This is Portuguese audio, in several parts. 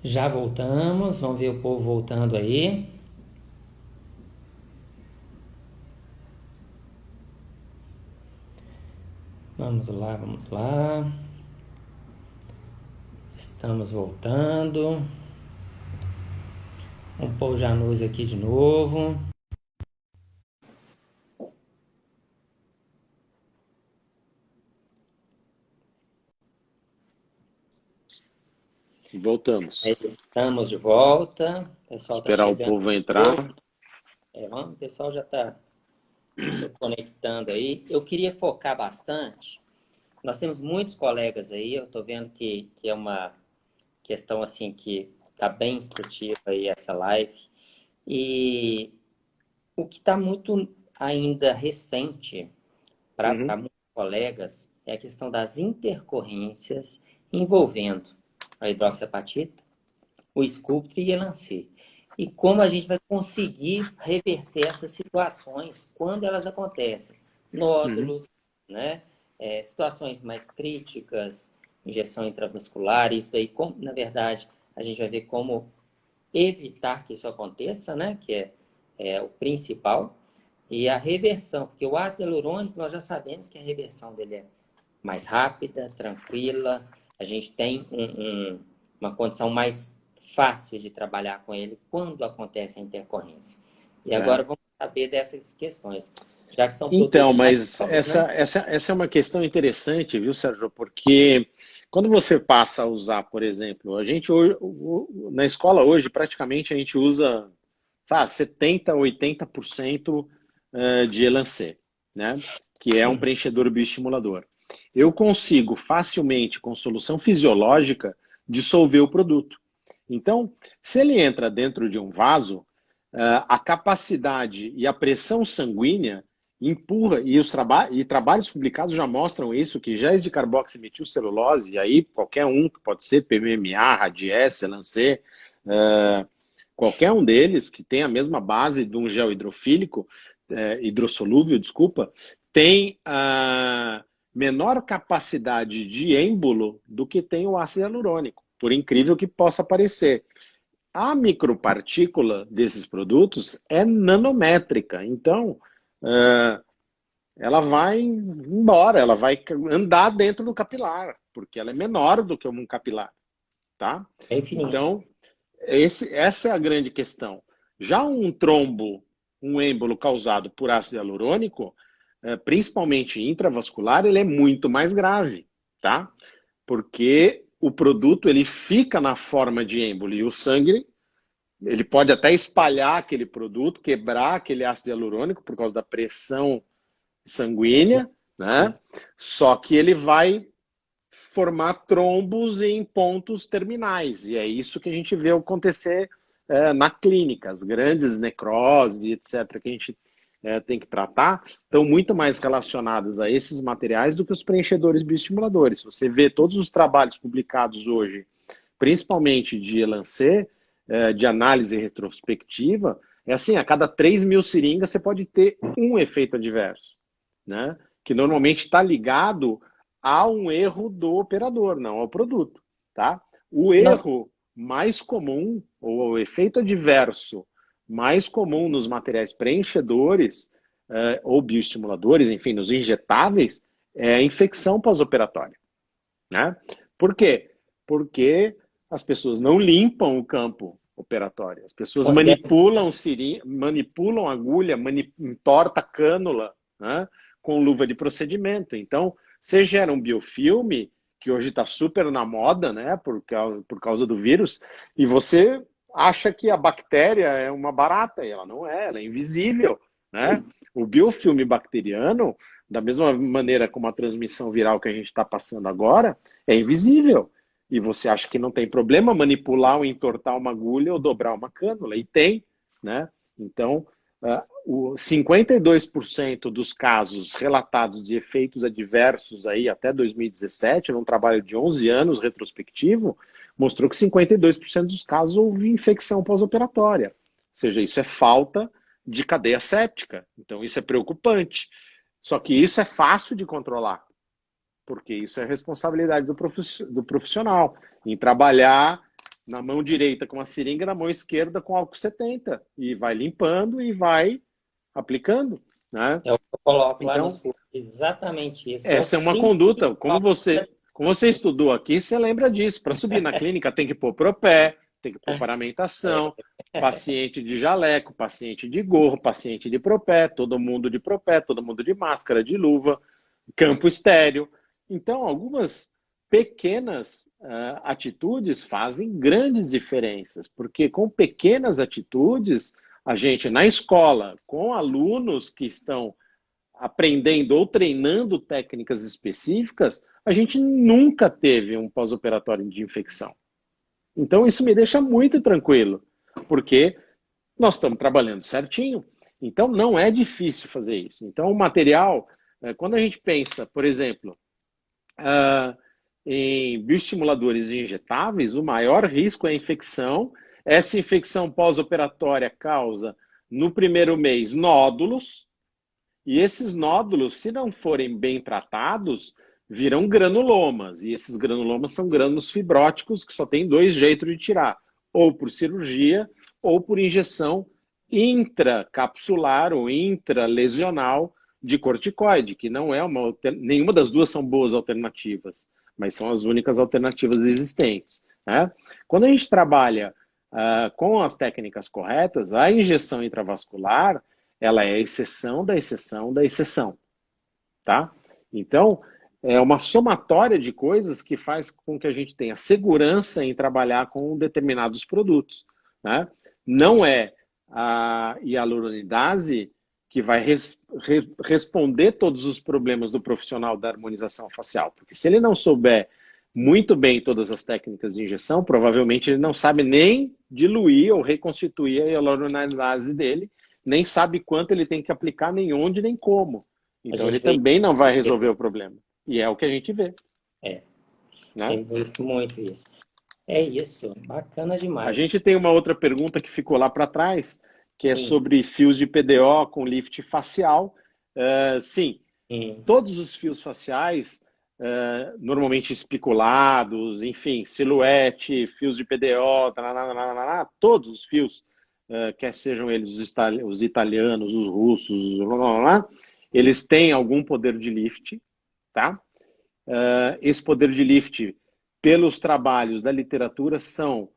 Já voltamos, vamos ver o povo voltando aí. Vamos lá, vamos lá. Estamos voltando. Vamos pôr o Janus aqui de novo. Voltamos. Estamos de volta. O pessoal está Esperar o chegando. povo entrar. O pessoal já está conectando aí. Eu queria focar bastante. Nós temos muitos colegas aí. Eu estou vendo que é uma questão assim que está bem instrutiva aí essa live. E o que está muito ainda recente para Uhum, muitos colegas é a questão das intercorrências envolvendo a hidroxiapatita, o Sculptra e Elancê. E como a gente vai conseguir reverter essas situações quando elas acontecem. uhum. Nódulos, né? Situações mais críticas, injeção intravascular, isso aí, na verdade, a gente vai ver como evitar que isso aconteça, né? Que é o principal. E a reversão, porque o ácido hialurônico, nós já sabemos que a reversão dele é mais rápida, tranquila, a gente tem uma condição mais fácil de trabalhar com ele quando acontece a intercorrência. E É. agora vamos saber dessas questões, já que são Então, produtos mais mas novos, né? essa é uma questão interessante, viu, Sérgio? Porque quando você passa a usar, por exemplo, a gente hoje, na escola hoje, praticamente a gente usa, sabe, 70, 80% de Elancê, né? Que é um Uhum. preenchedor bioestimulador. Eu consigo facilmente, com solução fisiológica, dissolver o produto. Então, se ele entra dentro de um vaso, a capacidade e a pressão sanguínea empurra, e trabalhos publicados já mostram isso, que géis de carboximetilcelulose, e aí qualquer um, que pode ser PMMA, Radiesse, Lancet, qualquer um deles que tem a mesma base de um gel hidrofílico, hidrossolúvel, desculpa, tem a menor capacidade de êmbolo do que tem o ácido hialurônico, por incrível que possa parecer. A micropartícula desses produtos é nanométrica, então ela vai embora, ela vai andar dentro do capilar, porque ela é menor do que um capilar, tá? É infinito. Então, essa é a grande questão. Já um trombo, um êmbolo causado por ácido hialurônico, principalmente intravascular, ele é muito mais grave, tá? Porque o produto ele fica na forma de êmbolo e o sangue ele pode até espalhar aquele produto, quebrar aquele ácido hialurônico por causa da pressão sanguínea, né? Isso. Só que ele vai formar trombos em pontos terminais. E é isso que a gente vê acontecer na clínica. As grandes necroses, etc., que a gente tem que tratar, estão muito mais relacionadas a esses materiais do que os preenchedores bioestimuladores. Você vê todos os trabalhos publicados hoje, principalmente de Elancet, de análise retrospectiva, é assim, a cada 3 mil seringas você pode ter um efeito adverso, né? Que normalmente está ligado a um erro do operador, não ao produto, tá? O Não, erro mais comum, ou o efeito adverso mais comum nos materiais preenchedores ou bioestimuladores, enfim, nos injetáveis, é a infecção pós-operatória, né? Por quê? Porque as pessoas não limpam o campo operatório. As pessoas considero manipulam manipulam agulha, entorta cânula, né? Com luva de procedimento. Então, você gera um biofilme, que hoje está super na moda, né? Por causa do vírus, e você acha que a bactéria é uma barata, e ela não é, ela é invisível, né? O biofilme bacteriano, da mesma maneira como a transmissão viral que a gente está passando agora, é invisível. E você acha que não tem problema manipular ou entortar uma agulha ou dobrar uma cânula? E tem, né? Então, o 52% dos casos relatados de efeitos adversos aí até 2017, num trabalho de 11 anos retrospectivo, mostrou que 52% dos casos houve infecção pós-operatória. Ou seja, isso é falta de cadeia séptica. Então, isso é preocupante. Só que isso é fácil de controlar, porque isso é responsabilidade do profissional, em trabalhar na mão direita com a seringa, na mão esquerda com álcool 70. E vai limpando e vai aplicando, né? É o que eu coloco lá nos Então, cursos. Exatamente isso. É o essa é uma princípio. conduta. Como você estudou aqui, você lembra disso. Para subir na clínica tem que pôr propé, tem que pôr paramentação, paciente de jaleco, paciente de gorro, paciente de propé, todo mundo de máscara, de luva, campo estéreo. Então, algumas pequenas atitudes fazem grandes diferenças, porque com pequenas atitudes, a gente, na escola, com alunos que estão aprendendo ou treinando técnicas específicas, a gente nunca teve um pós-operatório de infecção. Então, isso me deixa muito tranquilo, porque nós estamos trabalhando certinho. Então, não é difícil fazer isso. Então, o material, quando a gente pensa, por exemplo, em bioestimuladores injetáveis, o maior risco é a infecção. Essa infecção pós-operatória causa, no primeiro mês, nódulos, e esses nódulos, se não forem bem tratados, viram granulomas. E esses granulomas são grânulos fibróticos que só tem dois jeitos de tirar: ou por cirurgia ou por injeção intracapsular ou intralesional de corticoide, que não é nenhuma das duas são boas alternativas, mas são as únicas alternativas existentes, né? Quando a gente trabalha com as técnicas corretas, a injeção intravascular ela é a exceção da exceção da exceção, tá? Então, é uma somatória de coisas que faz com que a gente tenha segurança em trabalhar com determinados produtos, né? Não é a hialuronidase que vai responder todos os problemas do profissional da harmonização facial, porque se ele não souber muito bem todas as técnicas de injeção, provavelmente ele não sabe nem diluir ou reconstituir a hialuronidase dele, nem sabe quanto ele tem que aplicar, nem onde, nem como. Então ele também não vai resolver o problema. E é o que a gente vê. Né? Tem visto muito isso. É isso, bacana demais. A gente tem uma outra pergunta que ficou lá para trás, que é sobre fios de PDO com lift facial. Sim, todos os fios faciais, normalmente espiculados, enfim, silhuete, fios de PDO, todos os fios, quer sejam eles os italianos, os russos, eles têm algum poder de lift, tá? Esse poder de lift, pelos trabalhos da literatura, são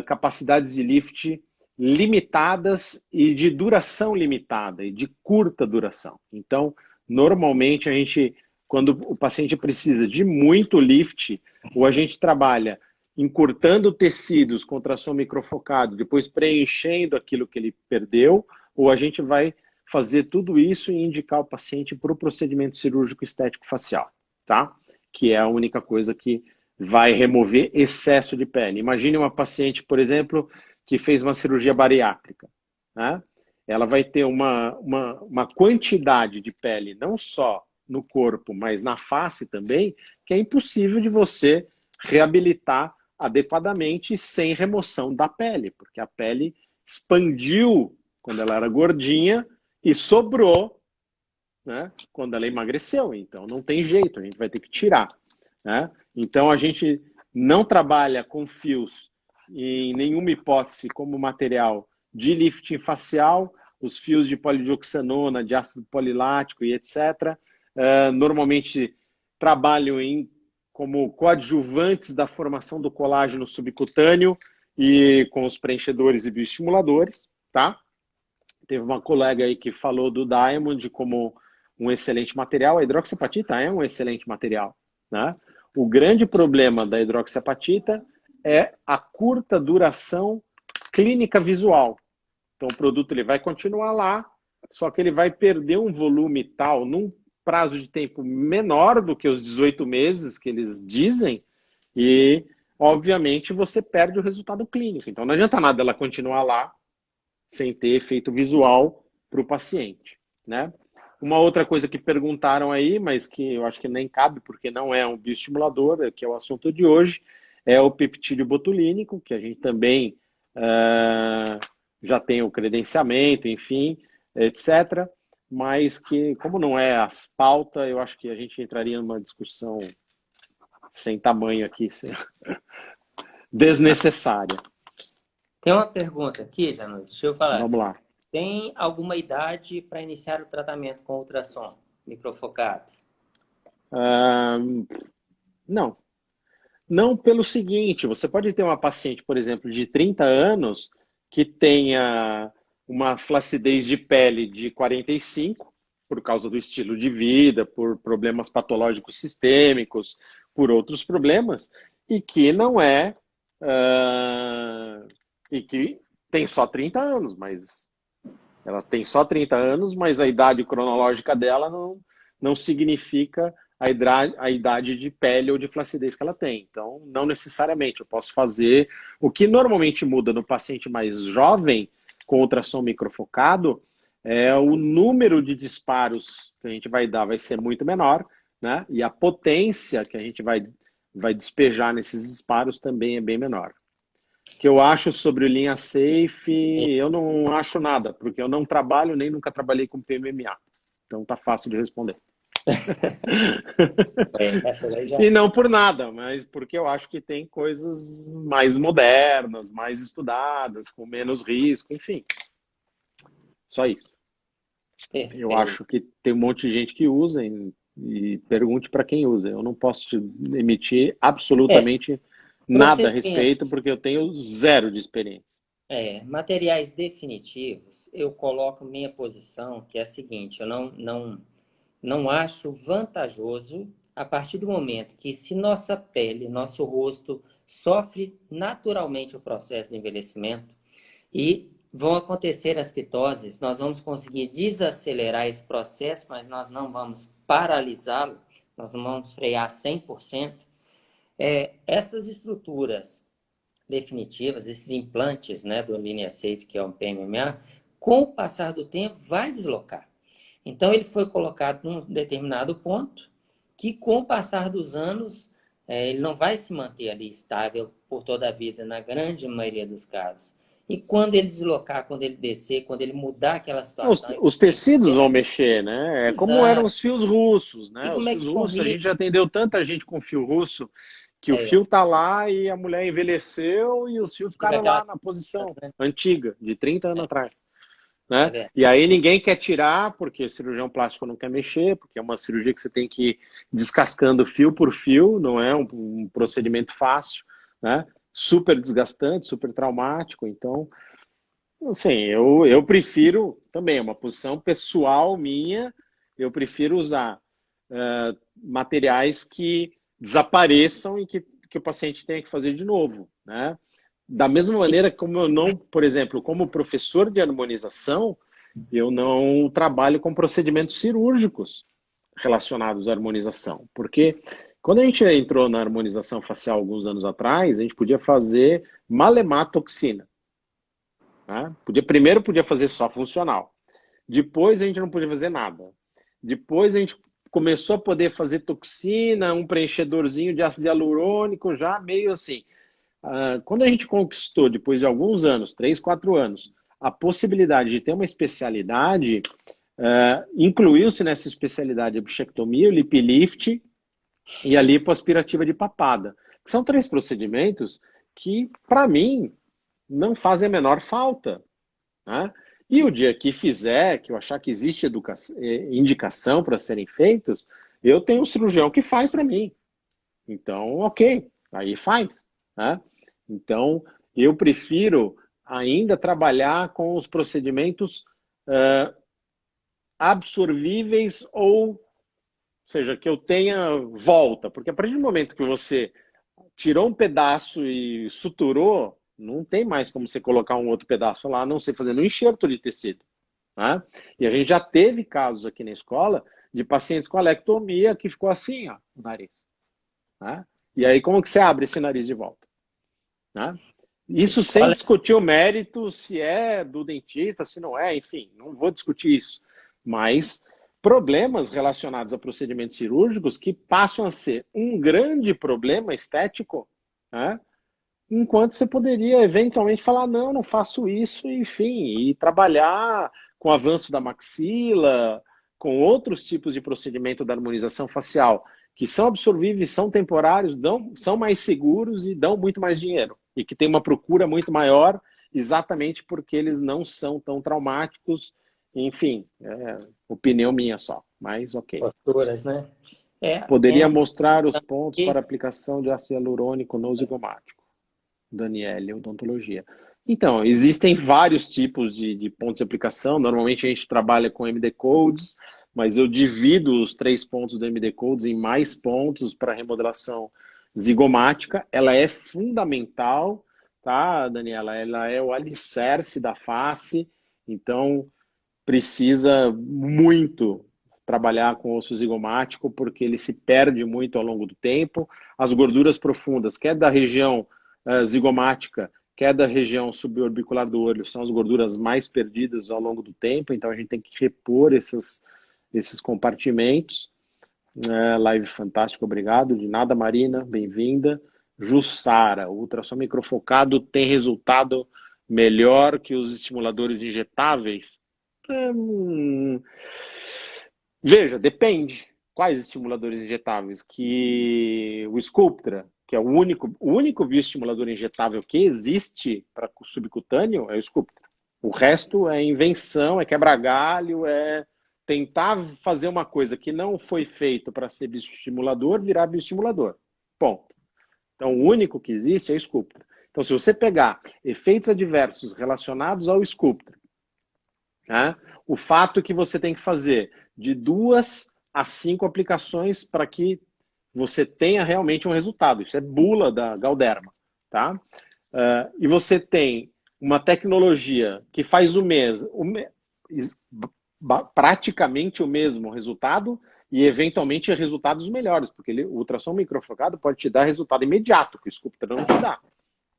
capacidades de lift limitadas e de duração limitada, e de curta duração. Então, normalmente, quando o paciente precisa de muito lift, ou a gente trabalha encurtando tecidos com tração microfocado, depois preenchendo aquilo que ele perdeu, ou a gente vai fazer tudo isso e indicar o paciente para o procedimento cirúrgico estético facial, tá? Que é a única coisa que vai remover excesso de pele. Imagine uma paciente, por exemplo, que fez uma cirurgia bariátrica, né? Ela vai ter uma quantidade de pele, não só no corpo, mas na face também, que é impossível de você reabilitar adequadamente sem remoção da pele, porque a pele expandiu quando ela era gordinha e sobrou, né, quando ela emagreceu. Então não tem jeito, a gente vai ter que tirar, né? Então a gente não trabalha com fios em nenhuma hipótese como material de lifting facial, os fios de polidioxanona, de ácido polilático e etc. Normalmente trabalham como coadjuvantes da formação do colágeno subcutâneo e com os preenchedores e bioestimuladores, tá? Teve uma colega aí que falou do Diamond como um excelente material. A hidroxiapatita é um excelente material, né? O grande problema da hidroxiapatita é a curta duração clínica visual. Então o produto ele vai continuar lá, só que ele vai perder um volume tal, num prazo de tempo menor do que os 18 meses que eles dizem, e obviamente você perde o resultado clínico. Então não adianta nada ela continuar lá sem ter efeito visual para o paciente, né? Uma outra coisa que perguntaram aí, mas que eu acho que nem cabe, porque não é um bioestimulador, que é o assunto de hoje, é o peptídeo botulínico, que a gente também já tem o credenciamento, enfim, etc. Mas que, como não é as pauta, eu acho que a gente entraria numa discussão sem tamanho aqui. desnecessária. Tem uma pergunta aqui, Janus, deixa eu falar. Vamos lá. Tem alguma idade para iniciar o tratamento com ultrassom microfocado? Ah, não. Não pelo seguinte, você pode ter uma paciente, por exemplo, de 30 anos que tenha uma flacidez de pele de 45, por causa do estilo de vida, por problemas patológicos sistêmicos, por outros problemas, e que não é, e que tem só 30 anos, mas ela tem só 30 anos, mas a idade cronológica dela não significa a idade de pele ou de flacidez que ela tem. Então, não necessariamente. Eu posso fazer. O que normalmente muda no paciente mais jovem, com ultrassom microfocado, é o número de disparos que a gente vai dar vai ser muito menor, né? E a potência que a gente vai despejar nesses disparos também é bem menor. O que eu acho sobre o linha safe, eu não acho nada, porque eu não trabalho nem nunca trabalhei com PMMA. Então tá fácil de responder. Essa daí já. E não por nada, mas porque eu acho que tem coisas mais modernas, mais estudadas, com menos risco, enfim. Só isso. Eu Perfeito. acho que tem um monte de gente que usa e pergunte para quem usa. Eu não posso te emitir absolutamente nada a respeito, Procedimentos. porque eu tenho zero de experiência. Materiais definitivos, eu coloco minha posição, que é a seguinte, eu não acho vantajoso a partir do momento que se nossa pele, nosso rosto sofre naturalmente o processo de envelhecimento e vão acontecer as pitoses, nós vamos conseguir desacelerar esse processo, mas nós não vamos paralisá-lo, nós não vamos frear 100%. Essas estruturas definitivas, esses implantes, né, do Linea Safe, que é um PMMA, com o passar do tempo vai deslocar. Então ele foi colocado num determinado ponto que com o passar dos anos ele não vai se manter ali estável por toda a vida, na grande maioria dos casos. E quando ele deslocar, quando ele descer, quando ele mudar aquela situação... Os tecidos vão mexer, né? É como eram Exato. os fios russos, E né? Os como é fios que russos, a gente corrige? já atendeu tanta gente com fio russo que o É, fio tá lá e a mulher envelheceu e os fios tive ficaram aquela... lá na posição Né? antiga, de 30 anos É, atrás, é né? verdade. E aí ninguém quer tirar, porque cirurgião plástico não quer mexer, porque é uma cirurgia que você tem que ir descascando fio por fio, não é um procedimento fácil, né? Super desgastante, super traumático, então... Assim, eu prefiro, também, é uma posição pessoal minha, eu prefiro usar materiais que desapareçam e que o paciente tenha que fazer de novo, né? Da mesma maneira como eu não, por exemplo, como professor de harmonização, eu não trabalho com procedimentos cirúrgicos relacionados à harmonização, porque quando a gente entrou na harmonização facial alguns anos atrás, a gente podia fazer malematoxina. Né? Primeiro podia fazer só funcional. Depois a gente não podia fazer nada. Depois a gente começou a poder fazer toxina, um preenchedorzinho de ácido hialurônico, já meio assim. Quando a gente conquistou, depois de alguns anos, 3, 4 anos, a possibilidade de ter uma especialidade, incluiu-se nessa especialidade a bichectomia, o lip lift e a lipoaspirativa de papada. Que são 3 procedimentos que, para mim, não fazem a menor falta. Né? E o dia que fizer, que eu achar que existe indicação para serem feitos, eu tenho um cirurgião que faz para mim. Então, ok, aí faz. Né? Então, eu prefiro ainda trabalhar com os procedimentos absorvíveis ou seja, que eu tenha volta. Porque a partir do momento que você tirou um pedaço e suturou, não tem mais como você colocar um outro pedaço lá, a não ser fazendo um enxerto de tecido. Né? E a gente já teve casos aqui na escola de pacientes com alectomia que ficou assim, ó, o nariz. Né? E aí, como que você abre esse nariz de volta? Né? Isso sem Escola... discutir o mérito, se é do dentista, se não é, enfim, não vou discutir isso. Mas problemas relacionados a procedimentos cirúrgicos que passam a ser um grande problema estético, né? Enquanto você poderia eventualmente falar, não, não faço isso, enfim, e trabalhar com o avanço da maxila, com outros tipos de procedimento da harmonização facial, que são absorvíveis, são temporários, são mais seguros e dão muito mais dinheiro. E que tem uma procura muito maior, exatamente porque eles não são tão traumáticos. Enfim, opinião minha só, mas ok. Posturas, né? Poderia Tem mostrar os pontos para aqui, aplicação de ácido hialurônico no zigomático. Daniele, odontologia. Então, existem vários tipos de pontos de aplicação. Normalmente a gente trabalha com MD Codes, mas eu divido os 3 pontos do MD Codes em mais pontos para remodelação zigomática. Ela é fundamental, tá, Daniela? Ela é o alicerce da face, então precisa muito trabalhar com osso zigomático, porque ele se perde muito ao longo do tempo. As gorduras profundas, quer da região zigomática, quer da região suborbicular do olho, são as gorduras mais perdidas ao longo do tempo, então a gente tem que repor esses compartimentos. Live fantástico, obrigado. De nada, Marina, bem-vinda. Jussara, o ultrassom microfocado tem resultado melhor que os estimuladores injetáveis? Veja, depende. Quais estimuladores injetáveis? Que o Sculptra, que é o único bioestimulador injetável que existe para subcutâneo, é o Sculptra. O resto é invenção, é quebra-galho, é tentar fazer uma coisa que não foi feito para ser bioestimulador, virar bioestimulador. Ponto. Então, o único que existe é o Sculptra. Então, se você pegar efeitos adversos relacionados ao Sculptra, né, o fato que você tem que fazer de 2 a 5 aplicações para que você tenha realmente um resultado. Isso é bula da Galderma, tá? E você tem uma tecnologia que faz praticamente o mesmo resultado e eventualmente resultados melhores, porque o ultrassom microfocado pode te dar resultado imediato, que o Sculptra não te dá,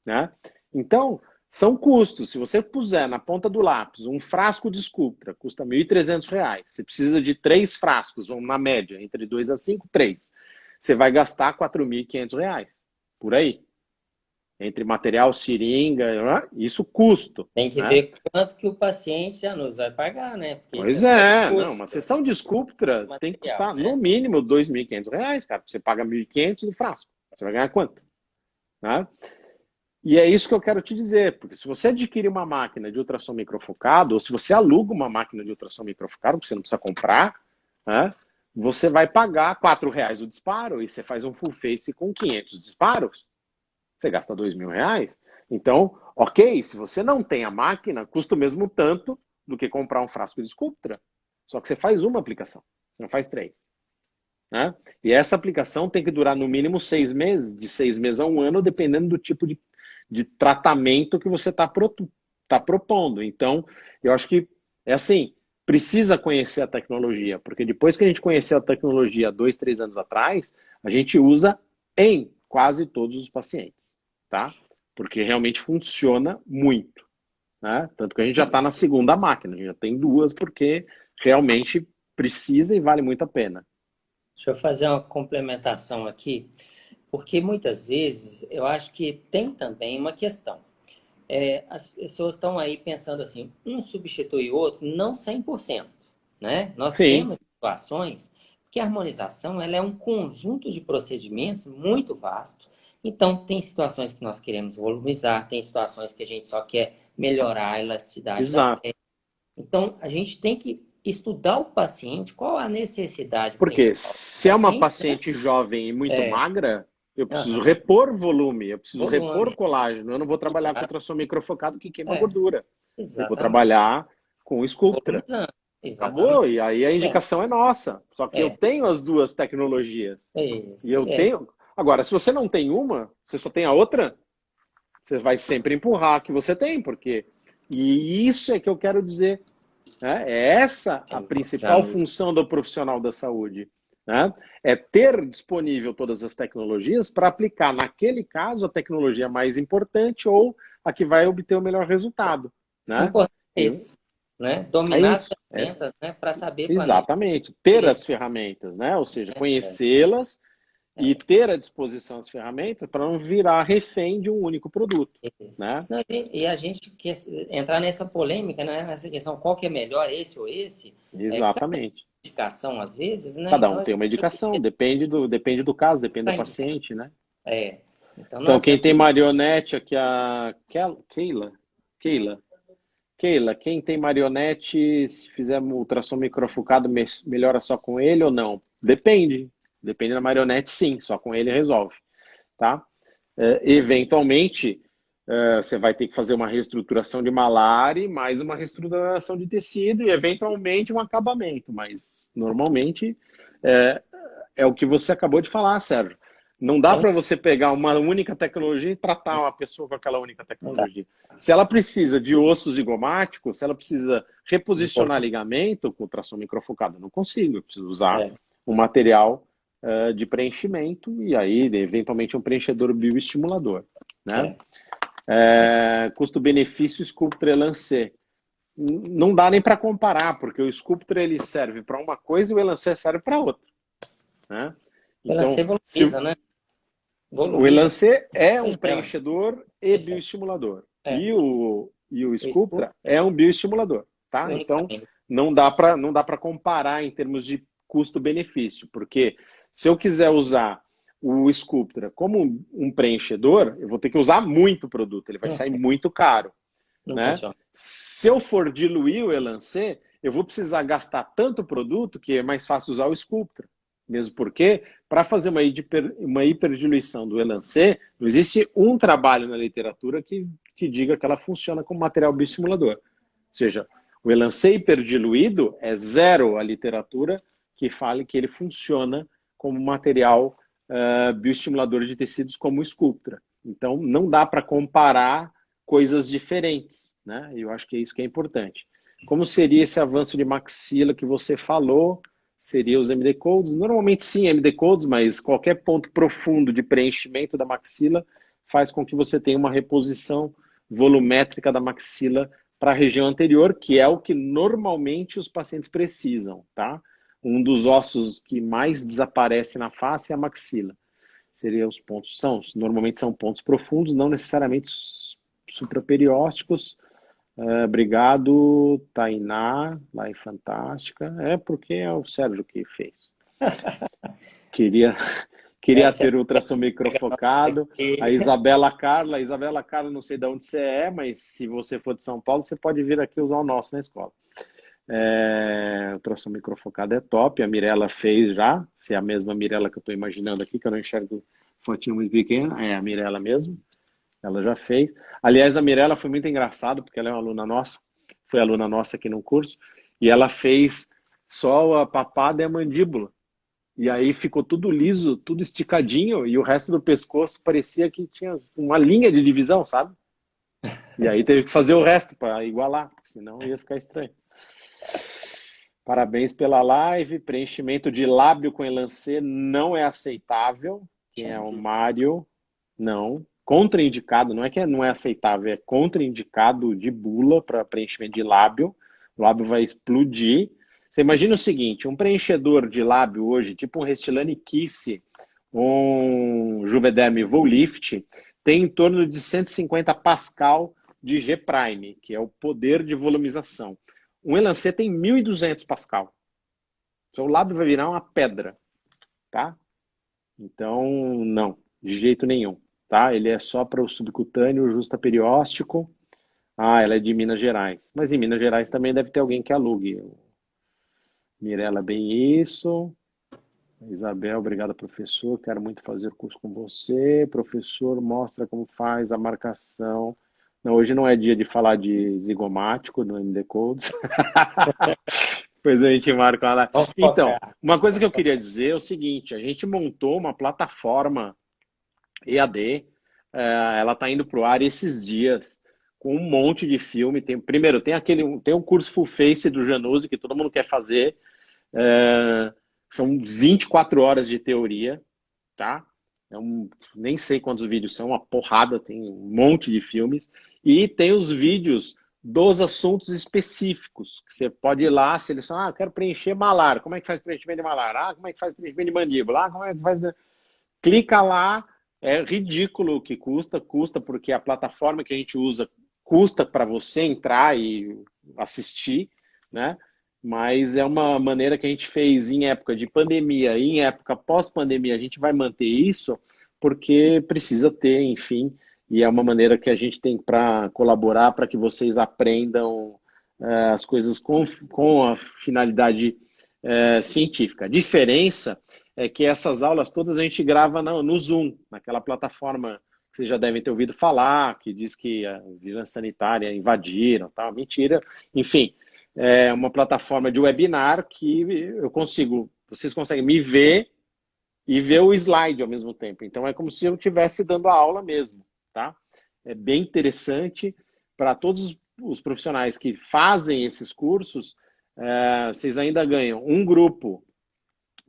né? Então, são custos. Se você puser na ponta do lápis um frasco de Sculptra, custa R$ 1.300. Você precisa de 3 frascos, vamos na média, entre 2 a 5, 3. Você vai gastar R$ 4.500, por aí. Entre material, seringa, isso custo. tem que Né? ver quanto que o paciente já nos vai pagar, né? Porque isso Pois só é, custo, não, uma sessão de Sculptra tem que material, custar né? no mínimo R$ 2.500, cara. Você paga 1.500 no frasco. Você vai ganhar quanto? Né? E é isso que eu quero te dizer, porque se você adquirir uma máquina de ultrassom microfocado, ou se você aluga uma máquina de ultrassom microfocado, que você não precisa comprar, né, você vai pagar R$ 4 o disparo e você faz um full face com 500 disparos, você gasta R$ 2.000. Então, ok, se você não tem a máquina, custa o mesmo tanto do que comprar um frasco de Sculptra. Só que você faz uma aplicação, você não faz 3. Né? E essa aplicação tem que durar no mínimo 6 meses, de 6 meses a 1 ano, dependendo do tipo de tratamento que você está propondo. Então, eu acho que é assim, precisa conhecer a tecnologia, porque depois que a gente conheceu a tecnologia há 2, 3 anos atrás, a gente usa em quase todos os pacientes, tá? Porque realmente funciona muito, né? Tanto que a gente já está na segunda máquina, a gente já tem 2, porque realmente precisa e vale muito a pena. Deixa eu fazer uma complementação aqui, porque muitas vezes eu acho que tem também uma questão. As pessoas estão aí pensando assim, um substitui o outro, não 100%, né? Nós Sim, temos situações que a harmonização ela é um conjunto de procedimentos muito vasto. Então, tem situações que nós queremos volumizar, tem situações que a gente só quer melhorar a elasticidade da exato. pele. Então, a gente tem que estudar o paciente, qual a necessidade Porque principal do se é uma paciente, né? paciente jovem e muito magra, eu preciso Aham, repor volume, eu preciso repor volume. colágeno. Eu não vou trabalhar com Exato. ultrassom microfocado que queima É, gordura. Eu vou exatamente. trabalhar com Sculptra. Volumizando. Exatamente. Acabou, e aí a É, indicação é nossa. Só que eu é, tenho as 2 tecnologias. é E isso. eu tenho. Agora, se você não tem uma, você só tem a outra, você vai sempre empurrar a que você tem, porque. E isso é que eu quero dizer. Né? É essa a Já principal nos... função do profissional da saúde. Né? É ter disponível todas as tecnologias para aplicar, naquele caso, a tecnologia mais importante ou a que vai obter o melhor resultado. O Né? importante é E isso, né? é Dominar as isso. ferramentas, né? Para saber planejar. Exatamente. Ter as ferramentas, né? Ou seja, conhecê-las e ter à disposição as ferramentas para não virar refém de um único produto. Né? E a gente quer entrar nessa polêmica, né? Nessa questão, qual que é melhor, esse ou esse? Cada Exatamente. indicação às vezes, né? Cada Então, um a tem uma indicação, gente depende do caso, depende do tem que- paciente, né? é, então não Então, quem adianta. tem marionete aqui, Keila, Keila, quem tem marionete, se fizer um ultrassom microfocado, melhora só com ele ou não? Depende. Depende da marionete, sim, só com ele resolve, tá? Eventualmente, você vai ter que fazer uma reestruturação de malar e mais uma reestruturação de tecido e, eventualmente, um acabamento. Mas, normalmente, é, é o que você acabou de falar, Sérgio. Não dá Tem, para você pegar uma única tecnologia e tratar uma pessoa com aquela única não dá. tecnologia. Se ela precisa de osso zigomático, se ela precisa reposicionar Importante. ligamento com ultrassom microfocado, eu não consigo. Eu preciso usar É, um material de preenchimento e aí, eventualmente, um preenchedor bioestimulador, né? é. Custo-benefício Sculptra Elancê. Não dá nem para comparar, porque o Sculptra ele serve para uma coisa e o Elancê serve para outra, né? Ela se Então, se valoriza, né? o Valoriza. Elancê é um Ela, preenchedor e deixa, bioestimulador. é, E o o escudo, Sculptra é um bioestimulador, tá? Então, unicamente. não dá para comparar em termos de custo-benefício, porque se eu quiser usar o Sculptra como um preenchedor, eu vou ter que usar muito produto, ele vai Não, sair muito caro, não né? funciona. Se eu for diluir o Elancê, eu vou precisar gastar tanto produto que é mais fácil usar o Sculptra. Mesmo porque, para fazer uma hiperdiluição do Elancê, não existe um trabalho na literatura que diga que ela funciona como material bioestimulador. Ou seja, o Elancê hiperdiluído é zero a literatura que fale que ele funciona como material bioestimulador de tecidos como o Sculptra. Então, não dá para comparar coisas diferentes, né? Eu acho que é isso que é importante. Como seria esse avanço de maxila que você falou? Seria os MD Codes? Normalmente sim, MD Codes, mas qualquer ponto profundo de preenchimento da maxila faz com que você tenha uma reposição volumétrica da maxila para a região anterior, que é o que normalmente os pacientes precisam, tá? Um dos ossos que mais desaparece na face é a maxila. Seria os pontos, normalmente são pontos profundos, não necessariamente supraperiósticos. Obrigado, Tainá, lá em Fantástica. É porque é o Sérgio que fez. Queria, queria Essa é ter ultrassom microfocado. aqui. A Isabela Carla, não sei de onde você é, mas se você for de São Paulo, você pode vir aqui usar o nosso na escola. Ultrassom microfocado é top. A Mirella fez já. Se é a mesma Mirella que eu estou imaginando aqui, que eu não enxergo fotinho muito pequena, é a Mirella mesmo. Ela já fez. Aliás, a Mirella foi muito engraçado, porque ela é uma aluna nossa, foi aluna nossa aqui no curso, e ela fez só a papada e a mandíbula. E aí ficou tudo liso, tudo esticadinho, e o resto do pescoço parecia que tinha uma linha de divisão, sabe? E aí teve que fazer o resto para igualar, porque senão ia ficar estranho. Parabéns pela live. Preenchimento de lábio com elancê não é aceitável. Quem é o Mário? Não. Contraindicado, não é que não é aceitável, é contraindicado de bula para preenchimento de lábio. O lábio vai explodir. Você imagina o seguinte, um preenchedor de lábio hoje, tipo um Restylane Kiss, um Juvederm Vollift, tem em torno de 150 Pascal de G-prime, que é o poder de volumização. Um Elancê tem 1.200 Pascal. Seu lábio vai virar uma pedra, tá? Então, não, de jeito nenhum, tá? Ele é só para o subcutâneo justaperióstico. Ah, ela é de Minas Gerais. Mas em Minas Gerais também deve ter alguém que alugue. Mirela, bem isso. Isabel, obrigado, professor. Quero muito fazer o curso com você. Professor, mostra como faz a marcação. Não, hoje não é dia de falar de zigomático no MD Codes. Depois a gente marca lá. Vamos Então, focar. uma coisa que eu queria dizer é o seguinte: a gente montou uma plataforma EAD, ela está indo para o ar esses dias, com um monte de filme. Primeiro, tem um curso Full Face do Januzzi, que todo mundo quer fazer. São 24 horas de teoria, tá? Nem sei quantos vídeos são, uma porrada, tem um monte de filmes. E tem os vídeos dos assuntos específicos, que você pode ir lá, selecionar, eu quero preencher malar, como é que faz preenchimento de malar? Como é que faz preenchimento de mandíbula? Como é que faz... Clica lá, é ridículo o que custa porque a plataforma que a gente usa custa para você entrar e assistir, né? mas é uma maneira que a gente fez em época de pandemia e em época pós-pandemia. A gente vai manter isso porque precisa ter, enfim, e é uma maneira que a gente tem para colaborar para que vocês aprendam as coisas com a finalidade científica. A diferença é que essas aulas todas a gente grava no Zoom, naquela plataforma que vocês já devem ter ouvido falar, que diz que a vigilância sanitária invadiram, tal, mentira. Enfim, é uma plataforma de webinar que vocês conseguem me ver e ver o slide ao mesmo tempo. Então é como se eu estivesse dando a aula mesmo, tá? É bem interessante para todos os profissionais que fazem esses cursos. Vocês ainda ganham um grupo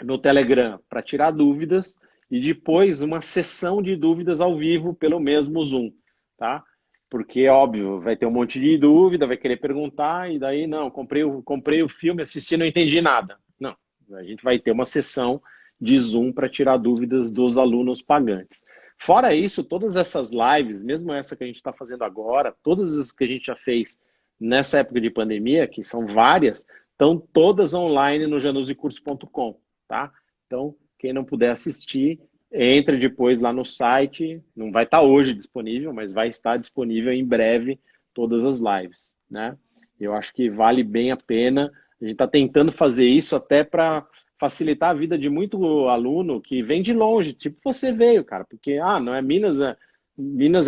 no Telegram para tirar dúvidas e depois uma sessão de dúvidas ao vivo pelo mesmo Zoom, tá? Porque, óbvio, vai ter um monte de dúvida, vai querer perguntar, e daí, não, comprei o filme, assisti, não entendi nada. Não, a gente vai ter uma sessão de Zoom para tirar dúvidas dos alunos pagantes. Fora isso, todas essas lives, mesmo essa que a gente está fazendo agora, todas as que a gente já fez nessa época de pandemia, que são várias, estão todas online no janusicurso.com, tá? Então, quem não puder assistir, entra depois lá no site, não vai estar hoje disponível, mas vai estar disponível em breve todas as lives, né? Eu acho que vale bem a pena. A gente está tentando fazer isso até para facilitar a vida de muito aluno que vem de longe, tipo você veio, cara, porque, não é Minas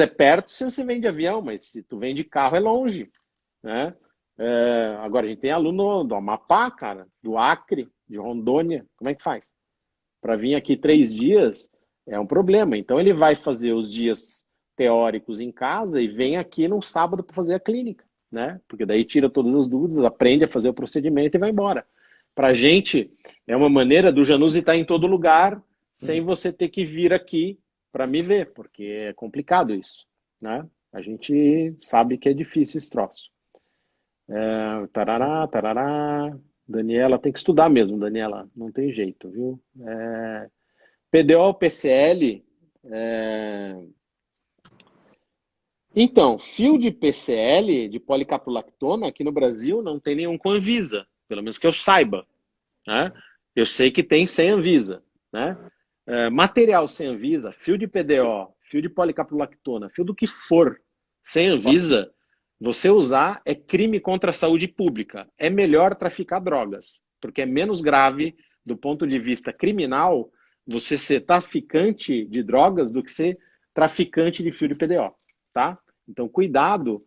é perto se você vem de avião, mas se tu vem de carro é longe, né? Agora, a gente tem aluno do Amapá, cara, do Acre, de Rondônia, como é que faz? Para vir aqui 3 dias é um problema. Então, ele vai fazer os dias teóricos em casa e vem aqui no sábado para fazer a clínica, né? Porque daí tira todas as dúvidas, aprende a fazer o procedimento e vai embora. Para a gente, é uma maneira do Januse estar em todo lugar sem você ter que vir aqui para me ver, porque é complicado isso, né? A gente sabe que é difícil esse troço. Tarará, tarará. Daniela, tem que estudar mesmo, Daniela. Não tem jeito, viu? PDO, PCL. Então, fio de PCL, de policaprolactona, aqui no Brasil não tem nenhum com Anvisa, pelo menos que eu saiba, né? Eu sei que tem sem Anvisa, né? Material sem Anvisa, fio de PDO, fio de policaprolactona, fio do que for, sem Anvisa, você usar é crime contra a saúde pública. É melhor traficar drogas, porque é menos grave do ponto de vista criminal você ser traficante de drogas do que ser traficante de fio de PDO, tá? Então, cuidado.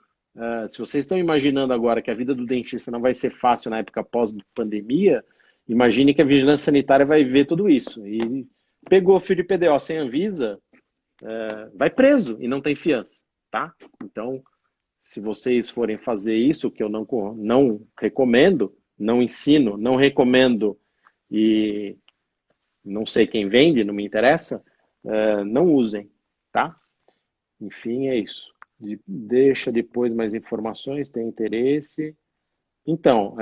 Se vocês estão imaginando agora que a vida do dentista não vai ser fácil na época pós-pandemia, imagine que a vigilância sanitária vai ver tudo isso. E pegou fio de PDO sem Anvisa, vai preso e não tem fiança, tá? Então, se vocês forem fazer isso, que eu não recomendo, não ensino, não recomendo e não sei quem vende, não me interessa, não usem, tá? Enfim, é isso. Deixa depois mais informações, tem interesse. Então,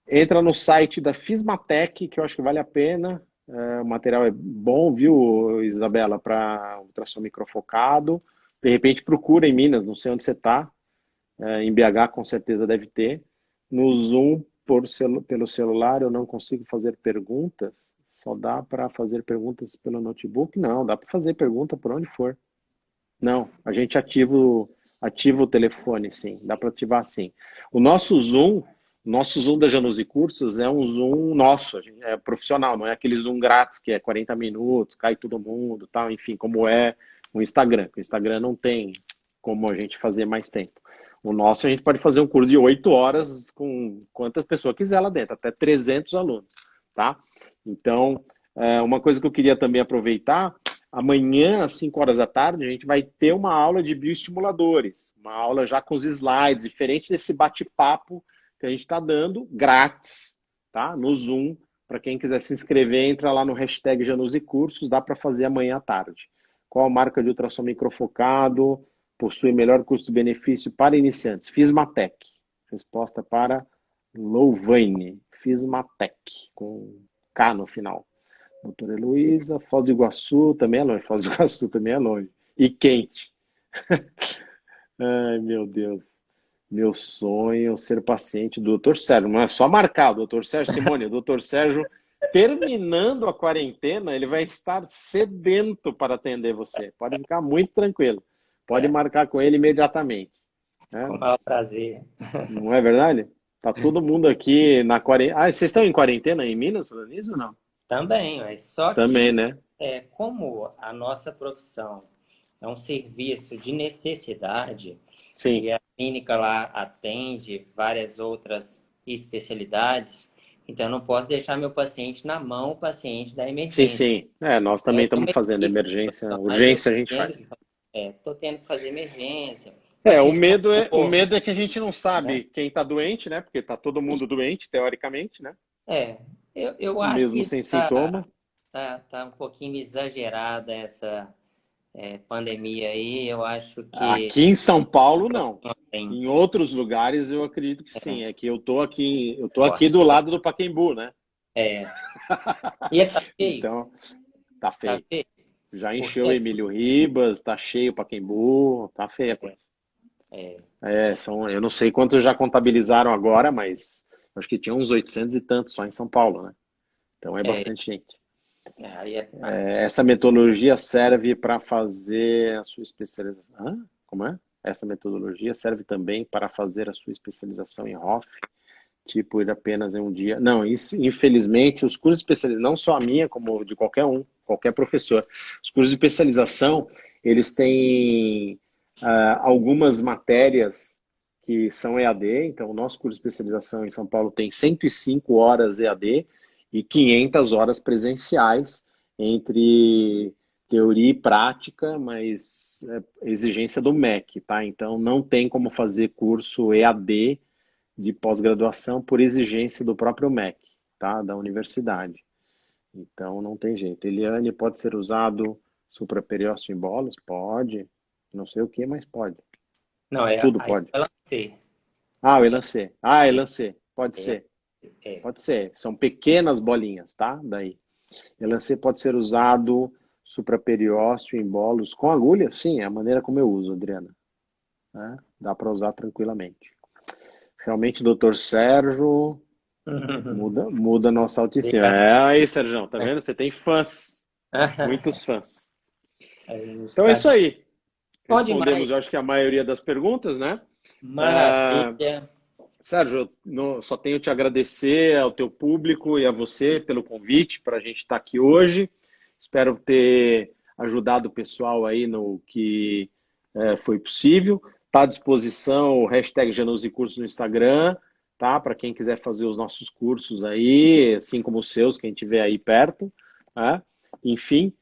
entra no site da Fismatec, que eu acho que vale a pena. O material é bom, viu, Isabela, para ultrassom microfocado. De repente procura em Minas, não sei onde você está. Em BH com certeza deve ter. No Zoom, pelo celular, eu não consigo fazer perguntas. Só dá para fazer perguntas pelo notebook? Não, dá para fazer pergunta por onde for. Não, a gente ativa o telefone, sim. Dá para ativar, sim. O nosso Zoom da Januse Cursos é um Zoom nosso, é profissional, não é aquele Zoom grátis que é 40 minutos, cai todo mundo, tal, enfim, como é o Instagram. O Instagram não tem como a gente fazer mais tempo. O nosso a gente pode fazer um curso de 8 horas com quantas pessoas quiser lá dentro, até 300 alunos, tá? Então, uma coisa que eu queria também aproveitar, amanhã, às 5 horas da tarde, a gente vai ter uma aula de bioestimuladores, uma aula já com os slides, diferente desse bate-papo que a gente está dando, grátis, tá? No Zoom. Para quem quiser se inscrever, entra lá no hashtag Januse Cursos, dá para fazer amanhã à tarde. Qual a marca de ultrassom microfocado possui melhor custo-benefício para iniciantes? Fismatec. Resposta para Louvaine. Fismatec, com K no final. Doutora Heloísa, Foz do Iguaçu também é longe. Foz do Iguaçu também é longe. E quente. Ai, meu Deus. Meu sonho é ser paciente do Dr. Sérgio. Não é só marcar, Dr. Sérgio Simone. O Dr. Sérgio, terminando a quarentena, ele vai estar sedento para atender você. Pode ficar muito tranquilo. Pode É, marcar com ele imediatamente, com né? o maior prazer. Não é verdade? Tá todo mundo aqui na quarentena. Ah, vocês estão em quarentena em Minas, falando isso ou não? Também, mas só Também, que né? como a nossa profissão é um serviço de necessidade Sim, e a clínica lá atende várias outras especialidades, então eu não posso deixar meu paciente na mão, o paciente da sim, emergência. sim. É, nós Né? também Eu tenho estamos uma fazendo equipe emergência, mas eu urgência a gente faz. tô tendo que fazer emergência. O É, paciente com o dor, medo é que a gente não né? sabe quem está doente, né? Porque está todo mundo doente, teoricamente, né? É, eu acho Mesmo que sem sintoma. tá um pouquinho exagerada essa pandemia aí. Eu acho que Aqui em São Paulo, não. não tem Em outros lugares eu acredito que sim. É que eu tô aqui forte. do lado do Pacaembu, né? É, e tá feio, Então, tá tá feio. feio, Já porque encheu o Emílio Ribas, tá cheio o Pacaembu, tá feia a coisa. é, É, eu não sei quantos já contabilizaram agora, mas acho que tinha uns 800 e tantos só em São Paulo, né? Então é é, bastante gente. aí é demais. Essa metodologia serve para fazer a sua especialização. Hã? Como é? Essa metodologia serve também para fazer a sua especialização em ROF, tipo ir apenas em um dia. Não, infelizmente, os cursos de especialização, não só a minha, como de qualquer um, qualquer professor, os cursos de especialização, eles têm algumas matérias que são EAD, então o nosso curso de especialização em São Paulo tem 105 horas EAD e 500 horas presenciais entre teoria e prática, mas exigência do MEC, tá? Então não tem como fazer curso EAD de pós-graduação por exigência do próprio MEC, tá? Da universidade. Então não tem jeito. Eliane pode ser usado supraperiósteo em bolos? Pode. Não sei o que, mas pode. Não, Tudo aí pode. eu lancei. Ah, o Eu Elancê. Ah, lancei. Elancê. Pode É, ser. é. Pode ser. São pequenas bolinhas, tá? Daí. Elancê pode ser usado supraperiósteo em bolos com agulha? Sim, é a maneira como eu uso, Adriana. Né? Dá para usar tranquilamente. Realmente, doutor Sérgio, muda a nossa autoestima. Obrigado. É aí, Sérgio, tá vendo? Você tem fãs, muitos fãs. A gente Então é está isso de aí. bom demais. Respondemos, eu acho que a maioria das perguntas, né? Ah, Maravilha. Sérgio, só tenho te agradecer ao teu público e a você pelo convite para a gente estar aqui hoje. Espero ter ajudado o pessoal aí no que foi possível. Está à disposição o hashtag Januse Cursos no Instagram, tá? Para quem quiser fazer os nossos cursos aí, assim como os seus, quem tiver aí perto. Né? Enfim,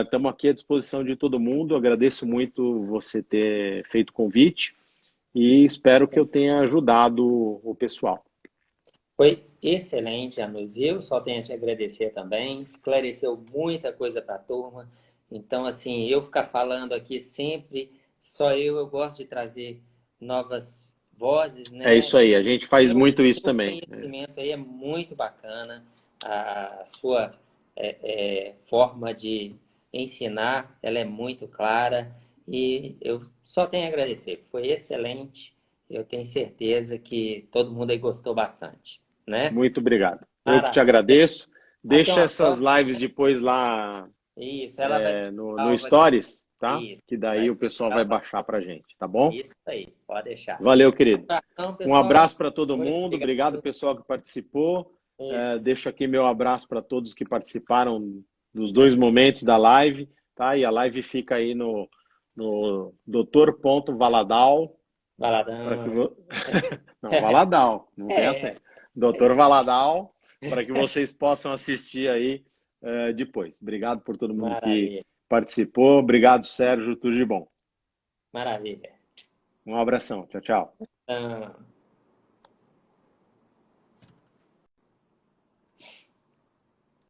estamos aqui à disposição de todo mundo. Agradeço muito você ter feito o convite e espero que eu tenha ajudado o pessoal. Foi excelente, Janus. Eu só tenho a te agradecer também. Esclareceu muita coisa para a turma. Então, assim, eu ficar falando aqui sempre, só eu gosto de trazer novas vozes, É né? isso aí, a gente faz muito isso Seu também. conhecimento aí é muito bacana. A sua forma de ensinar, ela é muito clara. E eu só tenho a agradecer. Foi excelente. Eu tenho certeza que todo mundo aí gostou bastante, né? Muito obrigado. Eu que te Maravilha. agradeço. Até Deixa uma essas próxima. lives depois lá Isso, ela vai ficar no salva aqui. Stories, tá? Isso, Que vai daí o ficar pessoal vai salva. baixar pra gente, tá bom? Isso aí, pode deixar. Valeu, querido. Abração, Um pessoal. abraço para todo Muito mundo. Obrigado, obrigado. pessoal que participou. Isso. Deixo aqui meu abraço para todos que participaram dos dois momentos da live, tá? E a live fica aí no Dr. para que Valadão. não, Valadal, não tem É, acento. é Doutor isso. Valadal, para que vocês possam assistir aí depois. Obrigado por todo mundo que Maravilha. participou. Obrigado, Sérgio. Tudo de bom. Maravilha. Um abração. Tchau, tchau. Então,